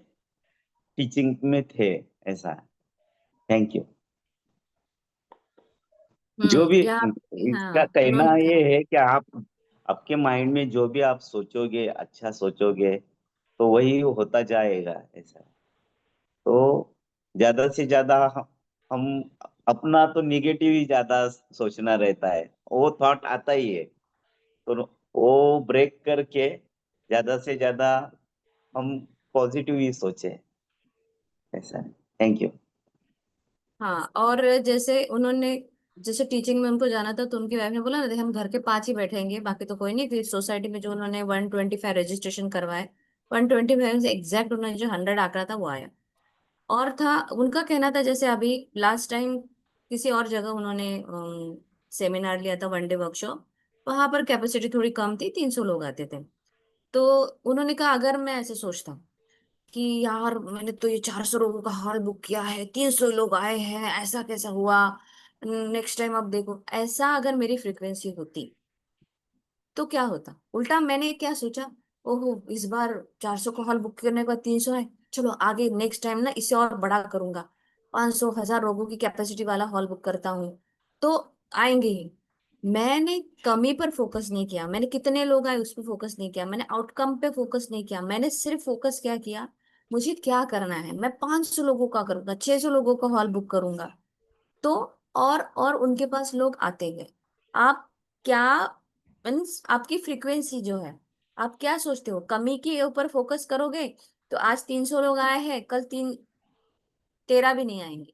टीचिंग में थे। ऐसा। Thank you. जो भी क्या आप, इसका हाँ कहना उन्होंने ये कहा। है कि आप आपके माइंड में जो भी आप सोचोगे, अच्छा सोचोगे, तो वही होता जाएगा। ऐसा। तो ज्यादा से ज्यादा हम अपना तो निगेटिव ही ज्यादा सोचना रहता है, वो थॉट आता ही है। तो वो ब्रेक करके ज्यादा से ज्यादा हम पॉजिटिव ही सोचे। ऐसा। Thank you. हाँ, और जैसे उन्होंने, जैसे टीचिंग में उनको जाना था तो उनकी वाइफ ने बोला ना, हम घर के 5 ही बैठेंगे, बाकी तो कोई नहीं। फिर सोसाइटी में जो उन्होंने 125 रजिस्ट्रेशन करवाए, 125 से एग्जैक्ट उन्होंने जो 100 आंकड़ा था वो आया। और था उनका कहना था, जैसे अभी लास्ट टाइम किसी और जगह उन्होंने सेमिनार लिया था, वनडे वर्कशॉप। वहां पर कैपेसिटी थोड़ी कम थी, 300 लोग आते थे। तो उन्होंने कहा अगर मैं ऐसे सोचता हूँ कि यार मैंने तो ये 400 लोगों का हॉल बुक किया है, 300 लोग आए हैं, ऐसा कैसा हुआ, नेक्स्ट टाइम अब देखो, ऐसा अगर मेरी फ्रीक्वेंसी होती तो क्या होता। उल्टा मैंने क्या सोचा, ओहो इस बार 400 का हॉल बुक करने के बाद 300 है, चलो आगे नेक्स्ट टाइम ना इसे और बड़ा करूंगा, 500 1000 लोगों की कैपेसिटी वाला हॉल बुक करता हूँ तो आएंगे ही। मैंने कमी पर फोकस नहीं किया, मैंने कितने लोग आए उस पर फोकस नहीं किया, मैंने आउटकम पे फोकस नहीं किया, मैंने सिर्फ फोकस क्या किया, मुझे क्या करना है, मैं 500 लोगों का करूंगा, 600 लोगों का हॉल बुक करूंगा। तो और उनके पास लोग आते गए। आप क्या, मीन्स आपकी फ्रीक्वेंसी जो है, आप क्या सोचते हो, कमी के ऊपर फोकस करोगे तो आज 300 लोग आए हैं, कल 13 भी नहीं आएंगे।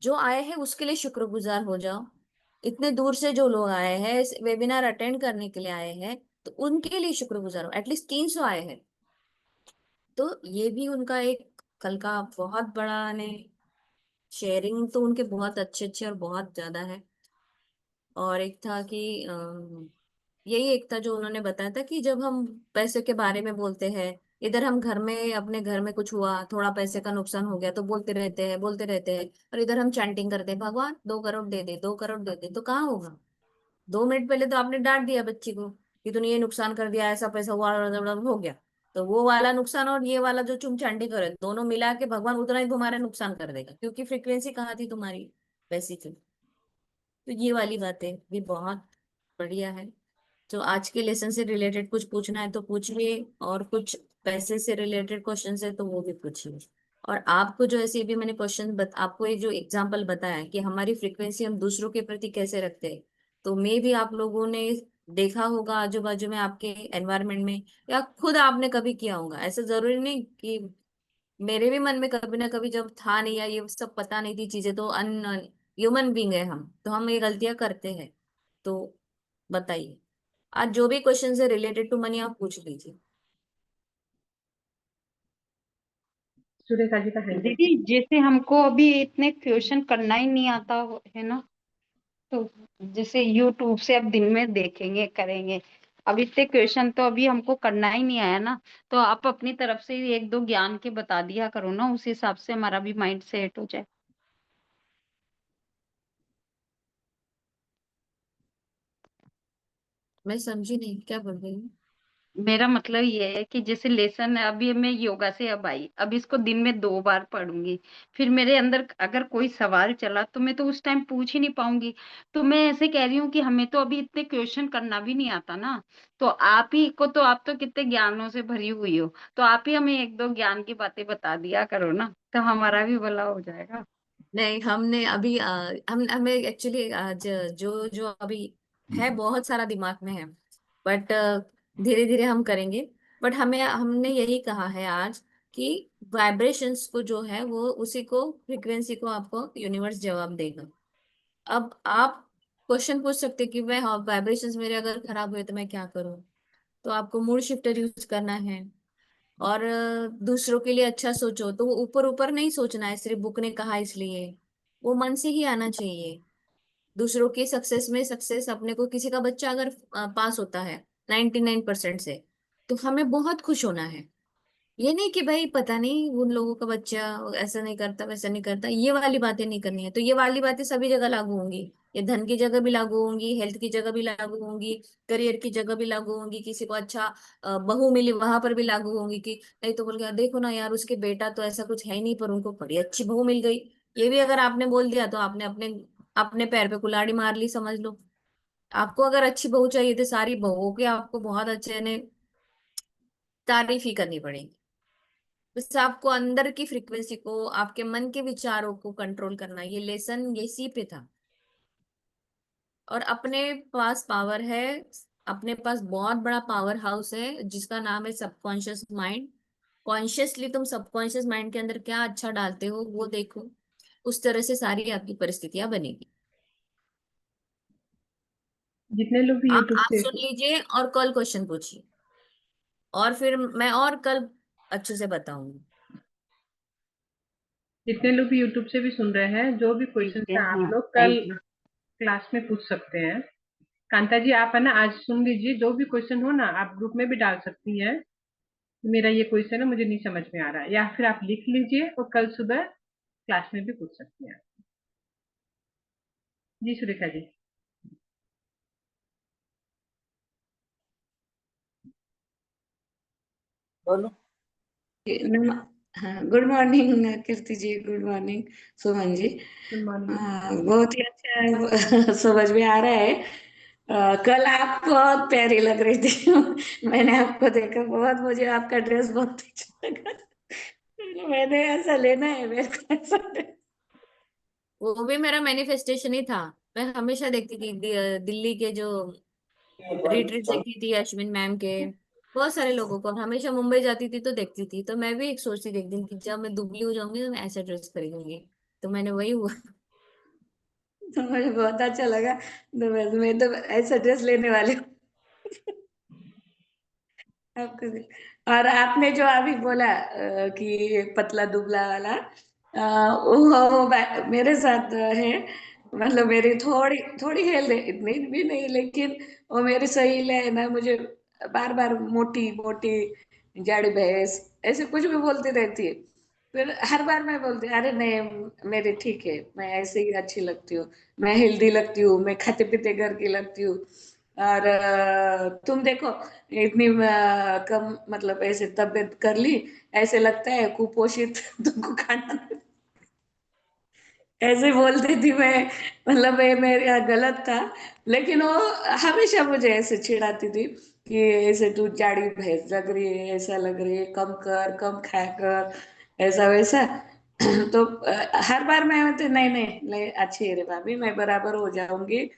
जो आए हैं उसके लिए शुक्रगुजार हो जाओ। इतने दूर से जो लोग आए हैं इस वेबिनार अटेंड करने के लिए आए हैं, तो उनके लिए शुक्रगुजार हो, एटलीस्ट 300 आए हैं। तो ये भी उनका एक कल का बहुत बड़ा ने, शेयरिंग तो उनके बहुत अच्छे अच्छे और बहुत ज्यादा है। और एक था कि यही एक था जो उन्होंने बताया था कि जब हम पैसे के बारे में बोलते हैं, इधर हम घर में, अपने घर में कुछ हुआ, थोड़ा पैसे का नुकसान हो गया तो बोलते रहते हैं बोलते रहते हैं, और इधर हम चैंटिंग करते हैं, भगवान 2 करोड़ दे दे 2 करोड़ दे दे, तो कहाँ होगा। 2 मिनट पहले तो आपने डांट दिया बच्ची को कि तूने ये नुकसान कर दिया, ऐसा पैसा हुआ हो गया। तो वो वाला नुकसान और ये वाला जो तुम चैंटिंग करे, दोनों मिला के भगवान उतना ही तुम्हारा नुकसान कर देगा, क्योंकि फ्रीक्वेंसी कहाँ थी तुम्हारी, वैसी थी। तो ये वाली बातें भी बहुत बढ़िया है। तो आज के लेसन से रिलेटेड कुछ पूछना है तो पूछिए, और कुछ पैसे से रिलेटेड क्वेश्चन है तो वो भी पूछिए। और आपको जो ऐसे भी मैंने आपको एक जो एग्जांपल बताया कि हमारी फ्रीक्वेंसी हम दूसरों के प्रति कैसे रखते हैं, तो मे भी आप लोगों ने देखा होगा आजू बाजू में आपके एनवायरनमेंट में, या खुद आपने कभी किया होगा। ऐसा जरूरी नहीं कि, मेरे भी मन में कभी ना कभी जब था नहीं या ये सब पता नहीं थी चीजें, तो अन ह्यूमन बींग है हम, तो हम ये गलतियां करते हैं। तो बताइए, आज जो भी क्वेश्चन है रिलेटेड टू मनी आप पूछ लीजिए। सुरेखा जी का हैंड है। दीदी जैसे हमको अभी इतने क्वेश्चन करना ही नहीं आता है ना, तो जैसे यूट्यूब से अब दिन में देखेंगे करेंगे। अब इतने क्वेश्चन तो अभी हमको करना ही नहीं आया ना, तो आप अपनी तरफ से एक दो ज्ञान के बता दिया करो ना, उस हिसाब से हमारा भी माइंड सेट हो जाए। मैं समझी नहीं, क्या बोल रही हूँ? मेरा मतलब ये है कि जैसे लेसन है, अभी मैं योगा से अब आई, अब इसको दिन में 2 बार पढ़ूंगी। फिर मेरे अंदर अगर कोई सवाल चला तो मैं तो उस टाइम पूछ ही नहीं पाऊंगी। तो मैं ऐसे कह रही हूँ कि हमें तो अभी इतने क्वेश्चन करना भी नहीं आता ना, तो आप ही को, तो आप तो कितने ज्ञानों से भरी हुई हो, तो आप ही हमें एक दो ज्ञान की बातें बता दिया करो ना, तो हमारा भी भला हो जाएगा। नहीं, हमने अभी हम हमें एक्चुअली जो जो अभी है बहुत सारा दिमाग में है, बट धीरे धीरे हम करेंगे। बट हमें हमने यही कहा है आज कि वाइब्रेशंस को जो है वो उसी को, फ्रीक्वेंसी को आपको यूनिवर्स जवाब देगा। अब आप क्वेश्चन पूछ सकते कि वह वाइब्रेशंस मेरे अगर खराब हुए तो मैं क्या करूं। तो आपको मूड शिफ्टर यूज करना है, और दूसरों के लिए अच्छा सोचो। तो वो ऊपर ऊपर नहीं सोचना है सिर्फ बुक ने कहा इसलिए, वो मन से ही आना चाहिए। दूसरों की सक्सेस में सक्सेस, अपने को किसी का बच्चा अगर पास होता है 99% से, तो हमें बहुत खुश होना है। ये नहीं कि भाई पता नहीं उन लोगों का बच्चा ऐसा नहीं करता वैसा नहीं करता, ये वाली बातें नहीं करनी है। तो ये वाली बातें सभी जगह लागू होंगी, ये धन की जगह भी लागू होंगी, हेल्थ की जगह भी लागू होंगी, करियर की जगह भी लागू होंगी, किसी को अच्छा बहू मिली वहां पर भी लागू होंगी। कि नहीं तो बोल गया देखो ना यार, उसके बेटा तो ऐसा कुछ है ही नहीं पर उनको बड़ी अच्छी बहू मिल गई। ये भी अगर आपने बोल दिया तो आपने अपने अपने पैर पे कुल्हाड़ी मार ली, समझ लो। आपको अगर अच्छी बहू चाहिए तो सारी बहुओं की आपको बहुत अच्छे ने तारीफ ही करनी पड़ेगी। बस आपको अंदर की फ्रीक्वेंसी को, आपके मन के विचारों को कंट्रोल करना, ये लेसन इसी पे था। और अपने पास पावर है, अपने पास बहुत बड़ा पावर हाउस है जिसका नाम है सबकॉन्शियस माइंड। कॉन्शियसली तुम सबकॉन्शियस माइंड के अंदर क्या अच्छा डालते हो वो देखो, उस तरह से सारी आपकी परिस्थितियां बनेगी। जितने लोग भी यूट्यूब आप से सुन लीजिए और कल क्वेश्चन पूछिए, और फिर मैं और कल अच्छे से बताऊंगी। जितने लोग भी यूट्यूब से भी सुन रहे हैं, जो भी ठीक क्वेश्चन है, है आप हाँ, लोग कल थैंक यू। क्लास में पूछ सकते हैं। कांता जी आप है ना आज सुन लीजिए, जो भी क्वेश्चन हो ना आप ग्रुप में भी डाल सकती हैं। मेरा ये क्वेश्चन है, मुझे नहीं समझ में आ रहा है, या फिर आप लिख लीजिए और कल सुबह क्लास में भी पूछ सकती हैं। जी सुरेखा जी। बोलो। नम- हाँ, good morning Kirti ji, good morning Suman ji. Good morning. बहुत ही अच्छा समझ में आ रहा है। कल आप बहुत प्यारी लग रही थी। मैंने आपको देखा, बहुत मुझे आपका ड्रेस बहुत अच्छा लगा। मैंने ऐसा लेना है, मेरे को ऐसा dress। वो भी मेरा मैनिफेस्टेशन ही था। मैं हमेशा देखती थी दिल्ली के जो रिट्रीट देखती थी अश्विन मैम के, बहुत सारे लोगों को। और हमेशा मुंबई जाती थी तो देखती थी, तो मैं भी एक सोचती थी एक दिन कि जब मैं दुबली हो जाऊंगी तो मैं ऐसा ड्रेस खरीदूंगी। तो मैंने वही हुआ। तो मुझे बहुत अच्छा लगा, तो मैं तो ऐसा ड्रेस लेने वाली हूँ। आपको और आपने जो अभी बोला कि पतला दुबला वाला, मेरे साथ है। मतलब मेरी थोड़ी थोड़ी हेल्थ है, इतनी भी नहीं, लेकिन वो मेरी सही है ना, मुझे बार बार मोटी मोटी जाड़ी भैंस ऐसे कुछ भी बोलती रहती है। फिर हर बार मैं बोलती अरे नहीं, मेरे ठीक है, मैं ऐसे ही अच्छी लगती हूँ, मैं हेल्दी लगती हूँ, मैं खाते पीते घर की लगती हूँ। और तुम देखो, इतनी कम मतलब ऐसे तबीयत कर ली, ऐसे लगता है कुपोषित। तुमको खाना ऐसे बोलती थी मैं, मतलब ये मेरा गलत था। लेकिन वो हमेशा मुझे ऐसे चिढ़ाती थी कि ऐसे तू जाड़ी भैंस लग रही है, ऐसा लग रही है, कम कर, कम खाया कर, ऐसा वैसा। तो हर बार मैं बोलती नहीं नहीं नहीं, अच्छी है रे भाभी, मैं बराबर हो जाऊंगी।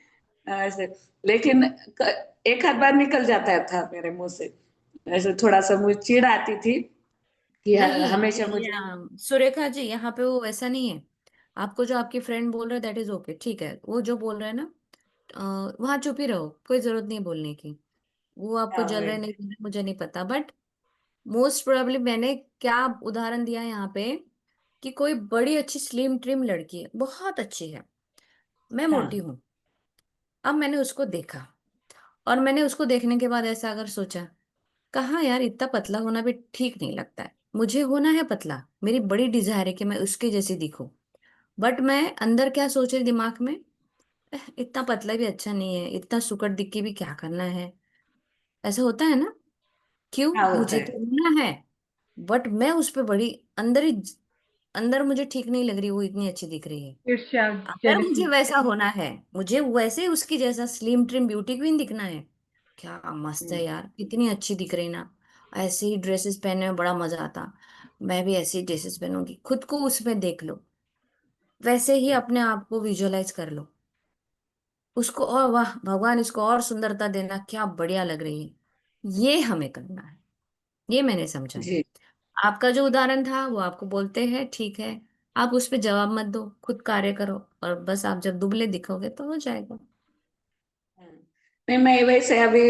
ऐसे। लेकिन एक आध बार निकल जाता था मेरे मुंह से, ऐसे थोड़ा सा मुझे चिढ़ आती थी कि नहीं हमेशा मुझे। सुरेखा जी, यहाँ पे वो वैसा नहीं है। आपको जो आपकी फ्रेंड बोल रहे दैट इज ओके, ठीक है। वो जो बोल रहे हैं ना, वहां चुप ही रहो, कोई जरूरत नहीं बोलने की। वो आपको हाँ, जल रहे नहीं जल रहे मुझे नहीं पता, बट मोस्ट प्रोबेबली मैंने क्या उदाहरण दिया यहाँ पे कि कोई बड़ी अच्छी स्लिम ट्रिम लड़की है, बहुत अच्छी है, मैं मोटी हाँ, हूँ। अब मैंने उसको देखा, और मैंने उसको देखने के बाद ऐसा अगर सोचा, कहा यार इतना पतला होना भी ठीक नहीं लगता है, मुझे होना है पतला, मेरी बड़ी डिजायर है कि मैं उसके जैसी दिखूं। बट मैं अंदर क्या सोच रही दिमाग में, इतना पतला भी अच्छा नहीं है, इतना सुकड़ दिख के भी क्या करना है। ऐसा होता है ना, क्यों, हाँ होता मुझे है। तो होना है। बट मैं उस पे बड़ी अंदर ही, अंदर मुझे ठीक नहीं लग रही, वो इतनी अच्छी दिख रही है। ईर्ष्या, अगर मुझे जेलसी। वैसा होना है, मुझे वैसे उसकी जैसा स्लिम ट्रिम ब्यूटी क्वीन दिखना है, क्या मस्त है यार, कितनी अच्छी दिख रही ना। ऐसे ही ड्रेसेस पहनने में बड़ा मजा आता, मैं भी ऐसी ड्रेसेस पहनूंगी, खुद को उसमें देख लो, वैसे ही अपने आप को विजुअलाइज कर लो उसको, और वाह भगवान इसको और सुंदरता देना, क्या बढ़िया लग रही है। ये हमें करना है, ये मैंने समझा है। जी। आपका जो उदाहरण था वो आपको बोलते हैं ठीक है, आप उस पर जवाब मत दो, खुद कार्य करो, और बस आप जब दुबले दिखोगे तो हो जाएगा। हाँ। नहीं, मैं वैसे अभी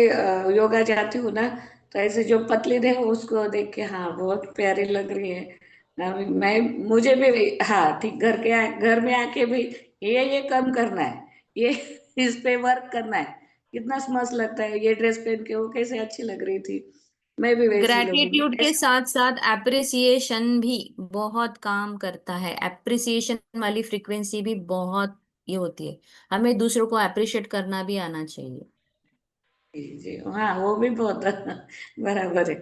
योगा जाती हूँ ना, तो ऐसे जो पतली है उसको देख के हाँ बहुत प्यारी लग रही है। मैं मुझे भी हाँ ठीक घर में आके भी ये कम करना है, ये इस पे वर्क करना है। कितना मस्त लगता है ये ड्रेस पहन के, वो कैसे अच्छी लग रही थी। मैं भी वैसी लगूंगी ग्रैटिट्यूड के ऐसे। साथ साथ एप्रिसिएशन भी बहुत काम करता है, एप्रिसिएशन वाली फ्रीक्वेंसी भी बहुत ये होती है। हमें दूसरों को अप्रिशिएट करना भी आना चाहिए। जी जी, हाँ वो भी बहुत बराबर है।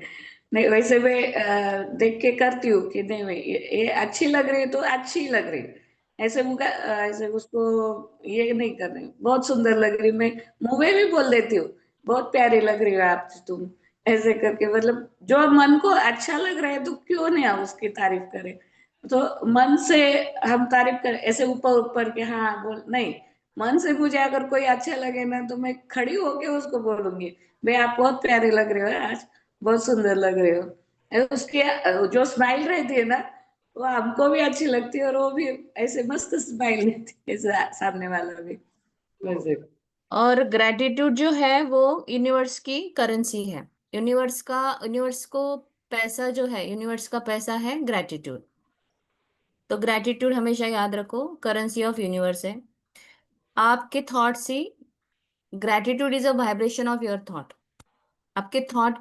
नहीं वैसे मैं देख के करती हूँ कि नहीं मैं ये अच्छी लग रही है तो अच्छी लग रही है। ऐसे मुझे ऐसे उसको ये नहीं कर रही बहुत सुंदर लग रही, मैं मुंह में भी बोल देती हूँ बहुत प्यारी लग रही हो आप तुम। ऐसे करके मतलब जो मन को अच्छा लग रहा है तो क्यों नहीं हम उसकी तारीफ करें। तो मन से हम तारीफ करें ऐसे ऊपर ऊपर के हाँ बोल नहीं, मन से मुझे अगर कोई अच्छा लगे ना तो मैं खड़ी होके उसको बोलूंगी, भाई आप बहुत प्यारे लग रहे हो आज, बहुत सुंदर लग रहे हो। उसकी जो स्माइल रहती है ना, वो हमको भी अच्छी लगती है और वो भी ऐसे मस्त स्माइल देती है ऐसे सामने वाला भी वैसे। और ग्रैटिट्यूड जो है वो यूनिवर्स की करेंसी है। यूनिवर्स को पैसा जो है, यूनिवर्स का पैसा है ग्रैटिट्यूड। तो ग्रैटिट्यूड हमेशा याद रखो, करेंसी ऑफ यूनिवर्स है। आपके थॉट से, gratitude is a vibration of your thought. आपके थॉट,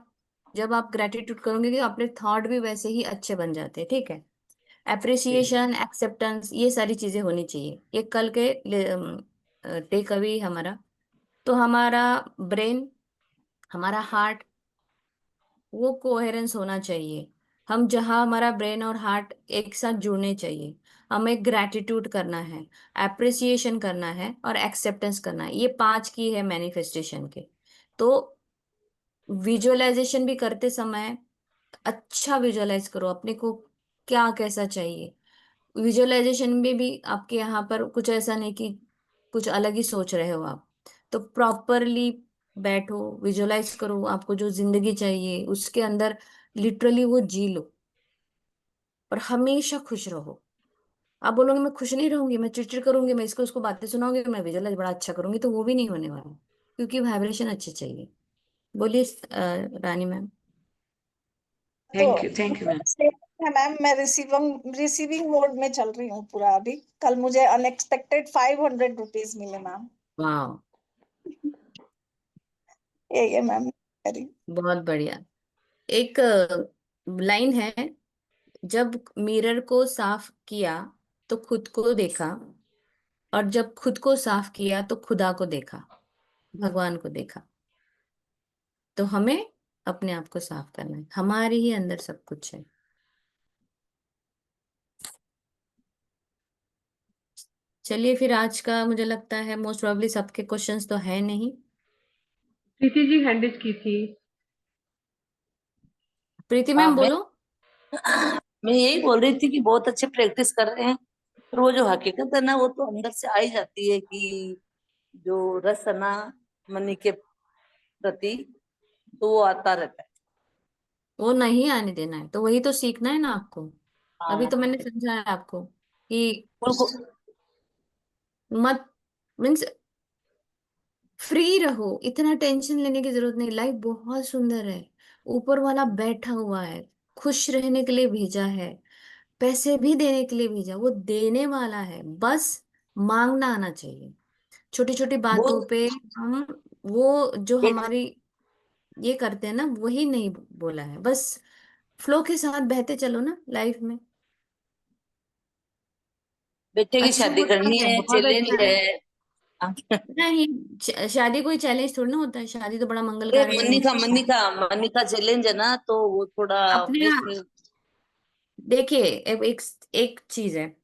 जब आप ग्रेटिट्यूड करोगे कि अपने थॉट भी वैसे ही अच्छे बन जाते हैं, ठीक है। अप्रिसिएशन, एक्सेप्टेंस, ये सारी चीजें होनी चाहिए, ये कल के टेक अवे हमारा। तो हमारा ब्रेन, हमारा हार्ट, वो कोहेरेंस होना चाहिए। हम जहाँ हमारा ब्रेन और हार्ट एक साथ जुड़ने चाहिए, हमें ग्रैटिट्यूड करना है, अप्रिसिएशन करना है और एक्सेप्टेंस करना है। ये पांच की है मैनिफेस्टेशन के। तो विजुअलाइजेशन भी करते समय अच्छा विजुअलाइज करो अपने को, क्या कैसा चाहिए। विजुअलाइजेशन में भी आपके यहाँ पर कुछ ऐसा नहीं कि कुछ अलग ही सोच रहे हो आप। तो प्रॉपरली बैठो, विजुअलाइज करो आपको जो जिंदगी चाहिए, उसके अंदर लिटरली वो जी लो, और हमेशा खुश रहो। आप बोलोगे मैं खुश नहीं रहूंगी, मैं चिड़चिड़ करूंगी, मैं इसको उसको बातें सुनाऊंगी, मैं विजुअलाइज बड़ा अच्छा करूंगी, तो वो भी नहीं होने वाला, क्योंकि वाइब्रेशन अच्छी चाहिए। बोलिए रानी मैम। तो थैंक यू मैम। है मैम, मैं रिसीविंग रिसीविंग मोड में चल रही हूँ पूरा अभी। कल मुझे अनएक्सपेक्टेड 500 रुपीज मिले मैम। वाह, ये मैम मेरी। बहुत बढ़िया। एक लाइन है, जब मिरर को साफ किया तो खुद को देखा, और जब खुद को साफ किया तो खुदा को देखा, भगवान को देखा। तो हमें अपने आप को साफ करना है, हमारे ही अंदर सब कुछ है। चलिए फिर, आज का मुझे लगता है मोस्ट प्रोबेबली सबके क्वेश्चंस तो है नहीं। प्रीति जी हैंड रेज की थी। प्रीति हाँ, मैम बोलो। मैं यही बोल रही थी कि बहुत अच्छे प्रैक्टिस कर रहे हैं, पर वो जो हकीकत है ना वो तो अंदर से आ ही जाती है कि जो रस है ना मनी के प्रति, तो वो आता रहता है। वो नहीं आने देना है, तो वही तो सीखना है ना आपको। अभी हाँ, तो मैंने समझाया आपको कि उनको मत, मीन्स फ्री रहो, इतना टेंशन लेने की जरूरत नहीं, लाइफ बहुत सुंदर है। ऊपर वाला बैठा हुआ है, खुश रहने के लिए भेजा है, पैसे भी देने के लिए भेजा, वो देने वाला है, बस मांगना आना चाहिए। छोटी छोटी वो बातों पे हम, वो जो एक हमारी ये करते हैं ना, वही नहीं बोला है, बस फ्लो के साथ बहते चलो ना लाइफ में। बेटे की अच्छा शादी होता करनी है, है, बहुत चैलेंज अच्छा है। है। नहीं, शादी कोई चैलेंज थोड़ी ना होता है, शादी तो बड़ा मंगल ये कार्य मनी है। का मनी का मनी का चैलेंज है ना, तो वो थोड़ा अपने ऑब्वियसली। देखिए, एक एक चीज है,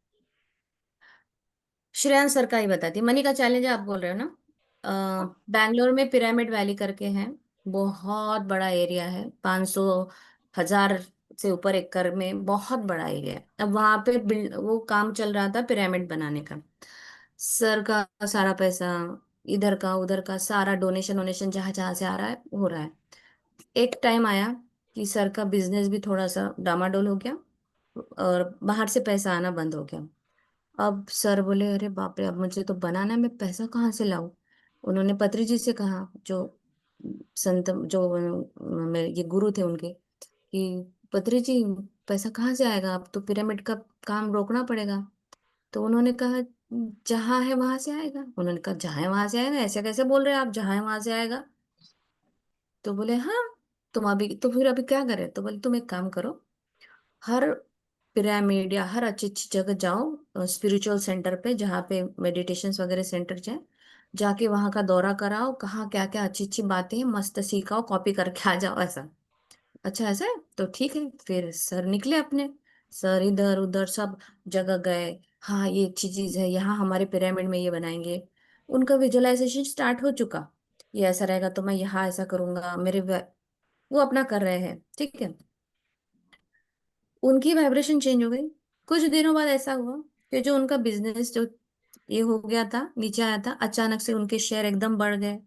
श्रेयांश सर का ही बताती, मनी का चैलेंज आप बोल रहे हो ना। बैंगलोर में पिरामिड वैली करके है, बहुत बड़ा एरिया है, 500 हजार से ऊपर एकड़ में, बहुत बड़ा एरिया है। अब वहां पे वो काम चल रहा था पिरामिड बनाने का। सर का सारा पैसा, इधर का उधर का सारा डोनेशन वोनेशन जहां जहां से आ रहा है हो रहा है। एक टाइम आया कि सर का बिजनेस भी थोड़ा सा डामाडोल हो गया, और बाहर से पैसा आना बंद हो गया। अब सर बोले, अरे बाप रे, अब मुझे तो बनाना है, मैं पैसा कहाँ से लाऊं। उन्होंने पत्री जी से कहा, जो संत, जो मेरे ये गुरु थे उनके, कि पत्री जी, पैसा कहाँ से आएगा, अब तो पिरामिड का काम रोकना पड़ेगा। तो उन्होंने कहा, जहाँ है वहां से आएगा। उन्होंने कहा, जहाँ है वहां से आएगा, ऐसे कैसे बोल रहे हैं आप, जहाँ है वहां से आएगा। तो बोले, हाँ, तुम अभी तो फिर अभी क्या करें। तो बोले, तुम एक काम करो, हर पिरामिड या हर अच्छी अच्छी जगह जाओ, स्पिरिचुअल सेंटर पे, जहाँ पे मेडिटेशन वगैरह सेंटर जाए, जाके वहाँ का दौरा कराओ, कहाँ क्या क्या अच्छी अच्छी बातें हैं, मस्त सीखाओ, कॉपी करके आ जाओ, ऐसा। अच्छा ऐसा है, तो ठीक है। फिर सर निकले अपने, सर इधर उधर सब जगह गए। हाँ, ये अच्छी चीज है, यहाँ हमारे पिरामिड में ये बनाएंगे। उनका विजुअलाइजेशन स्टार्ट हो चुका, ये ऐसा रहेगा तो मैं यहाँ ऐसा करूंगा, वो अपना कर रहे हैं, ठीक है। उनकी वाइब्रेशन चेंज हो गई। कुछ दिनों बाद ऐसा हुआ कि जो उनका बिजनेस जो ये हो गया था, नीचे आया था, अचानक से उनके शेयर एकदम बढ़ गए।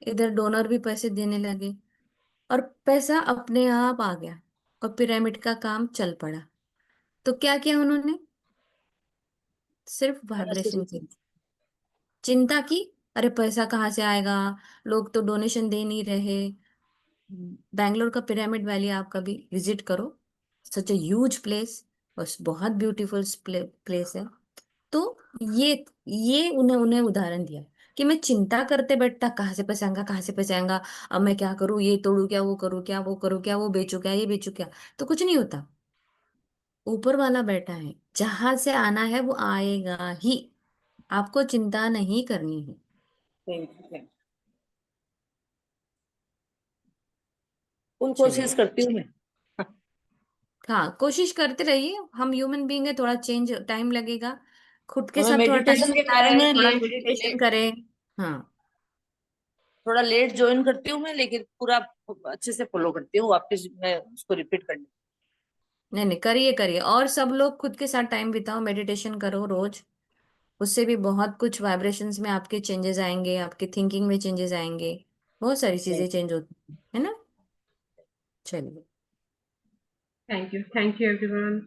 इधर डोनर भी पैसे देने लगे, और पैसा अपने आप आ गया, और पिरामिड का काम चल पड़ा। तो क्या किया उन्होंने, सिर्फ वाइब्रेशन चेंज, चिंता की, अरे पैसा कहाँ से आएगा, लोग तो डोनेशन दे नहीं रहे। बैंगलोर का पिरामिड वैली आप कभी विजिट करो, सच ए ह्यूज प्लेस, बस बहुत ब्यूटीफुल प्लेस है। तो ये ये उन्हें उन्हें उदाहरण दिया, कि मैं चिंता करते बैठता, कहाँ से पैसा आएगा, कहाँ से पैसा आएगा, अब मैं क्या करूँ, ये तोड़ू क्या, वो करूँ क्या, वो करूँ क्या, वो बेचू क्या, ये बेचू क्या। तो कुछ नहीं होता, ऊपर वाला बैठा है, जहां से आना है वो आएगा ही, आपको चिंता नहीं करनी है। फुल कोशिश चलिए, करती हूँ मैं। हाँ, कोशिश करते रहिए, हम ह्यूमन बीइंग है, थोड़ा चेंज टाइम लगेगा, खुद के और मैं साथ थोड़ा टाइम मेडिटेशन के बारे बिताए, में थोड़ा लेट मेडिटेशन लेट करें। हाँ, थोड़ा लेट ज्वाइन करती हूँ मैं, लेकिन पूरा अच्छे से फॉलो करती हूँ, वापस मैं उसको रिपीट करनी। नहीं नहीं, करिए करिए, और सब लोग खुद के साथ टाइम बिताओ, मेडिटेशन करो रोज, उससे भी बहुत कुछ वाइब्रेशंस में आपके चेंजेस आएंगे, आपके थिंकिंग में चेंजेस आएंगे, बहुत सारी चीजें चेंज होती हैं, है ना। चलिए। Thank you everyone.